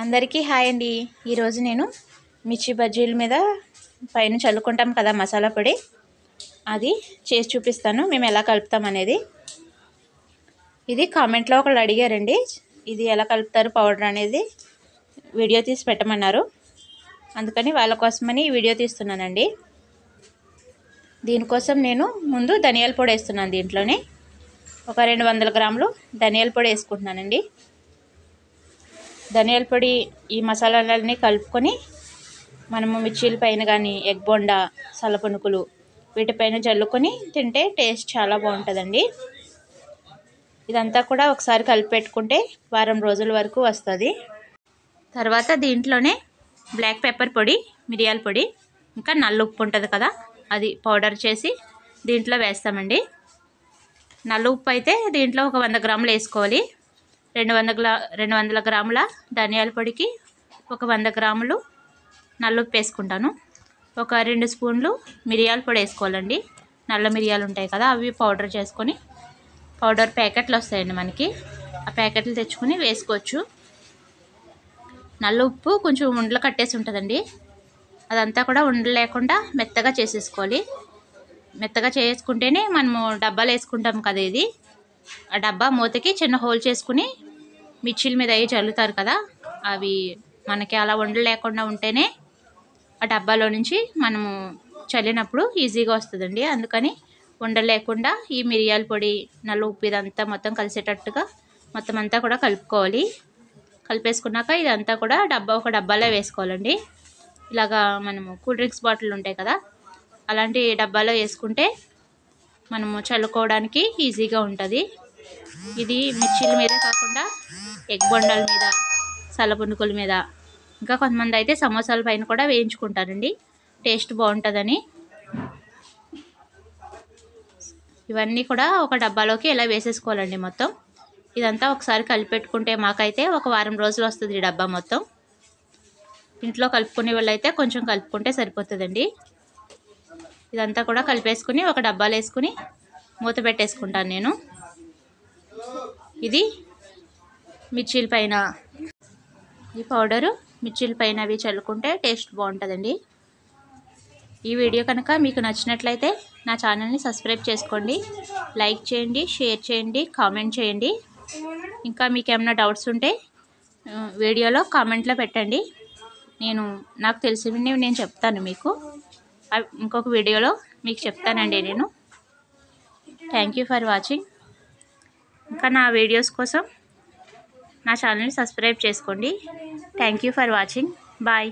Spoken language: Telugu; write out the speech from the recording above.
అందరికీ హాయ్ అండి. ఈరోజు నేను మిర్చి బజ్జీల మీద పైన చల్లుకుంటాం కదా మసాలా పొడి, అది చేసి చూపిస్తాను మేము ఎలా కలుపుతాం అనేది. ఇది కామెంట్లో ఒకళ్ళు అడిగారండి, ఇది ఎలా కలుపుతారు పౌడర్ అనేది వీడియో తీసి పెట్టమన్నారు. అందుకని వాళ్ళ కోసమని ఈ వీడియో తీస్తున్నానండి. దీనికోసం నేను ముందు ధనియాల పొడి వేస్తున్నాను. దీంట్లోనే ఒక 200 గ్రాములు ధనియాల పొడి వేసుకుంటున్నానండి. ధనియాల పొడి ఈ మసాలాలన్నీ కలుపుకొని మనము మిర్చీల పైన కానీ ఎగ్ బొండా, సలపునుకులు వీటిపైన జల్లుకొని తింటే టేస్ట్ చాలా బాగుంటుందండి. ఇదంతా కూడా ఒకసారి కలిపి పెట్టుకుంటే వారం రోజుల వరకు వస్తుంది. తర్వాత దీంట్లోనే బ్లాక్ పెప్పర్ పొడి, మిరియాల పొడి, ఇంకా నల్ల ఉప్పు ఉంటుంది కదా, అది పౌడర్ చేసి దీంట్లో వేస్తామండి. నల్ల ఉప్పు అయితే దీంట్లో ఒక 100 గ్రాములు వేసుకోవాలి. 200 గ్రాముల ధనియాల పొడికి ఒక 100 గ్రాములు నల్లుప్పు వేసుకుంటాను. ఒక 2 స్పూన్లు మిరియాల పొడి వేసుకోవాలండి. నల్ల మిరియాలు ఉంటాయి కదా, అవి పౌడర్ చేసుకొని, పౌడర్ ప్యాకెట్లు వస్తాయండి మనకి, ఆ ప్యాకెట్లు తెచ్చుకొని వేసుకోవచ్చు. నల్ల ఉప్పు కొంచెం ఉండలు కట్టేసి ఉంటుందండి, అదంతా కూడా ఉండలు లేకుండా మెత్తగా చేసేసుకోవాలి. మెత్తగా చేసుకుంటేనే మనము డబ్బాలు వేసుకుంటాం కదా, ఇది ఆ డబ్బా మూతకి చిన్న హోల్ చేసుకుని మిర్చీల మీద అవి చల్లుతారు కదా, అవి మనకి అలా ఉండలు లేకుండా ఉంటేనే ఆ డబ్బాలో నుంచి మనము చల్లినప్పుడు ఈజీగా వస్తుందండి. అందుకని ఉండలు లేకుండా ఈ మిరియాల పొడి, నల్ల ఉప్పు ఇదంతా మొత్తం కలిసేటట్టుగా మొత్తం అంతా కూడా కలుపుకోవాలి. కలిపేసుకున్నాక ఇదంతా కూడా ఒక డబ్బాలో వేసుకోవాలండి. ఇలాగా మనము కూల్ డ్రింక్స్ బాటిల్ ఉంటాయి కదా, అలాంటి డబ్బాలో వేసుకుంటే మనము చల్లుకోవడానికి ఈజీగా ఉంటుంది. ఇది మిర్చీల మీద కాకుండా ఎగ్ బొండాల మీద, సలపునుకుల మీద, ఇంకా కొంతమంది అయితే సమోసాల పైన కూడా వేయించుకుంటారండి, టేస్ట్ బాగుంటుందని. ఇవన్నీ కూడా ఒక డబ్బాలోకి ఇలా వేసేసుకోవాలండి మొత్తం. ఇదంతా ఒకసారి కలిపెట్టుకుంటే మాకైతే ఒక వారం రోజులు వస్తుంది ఈ డబ్బా మొత్తం. ఇంట్లో కలుపుకునే వాళ్ళు అయితే కొంచెం కలుపుకుంటే సరిపోతుందండి. ఇదంతా కూడా కలిపేసుకుని ఒక డబ్బాలో వేసుకుని మూత పెట్టేసుకుంటాను నేను. ఇది మిర్చీల పైన ఈ పౌడరు మిర్చీల పైన అవి చల్లుకుంటే టేస్ట్ బాగుంటుందండి. ఈ వీడియో కనుక మీకు నచ్చినట్లయితే నా ఛానల్ని సబ్స్క్రైబ్ చేసుకోండి, లైక్ చేయండి, షేర్ చేయండి, కామెంట్ చేయండి. ఇంకా మీకు ఏమైనా డౌట్స్ ఉంటే వీడియోలో కామెంట్లో పెట్టండి, నాకు తెలిసినవి నేను చెప్తాను మీకు. ఇంకొక వీడియోలో మీకు చెప్తానండి నేను. Thank you for watching. ఇంకా నా వీడియోస్ కోసం నా ఛానల్ని సబ్స్క్రైబ్ చేసుకోండి. Thank you for watching. Bye.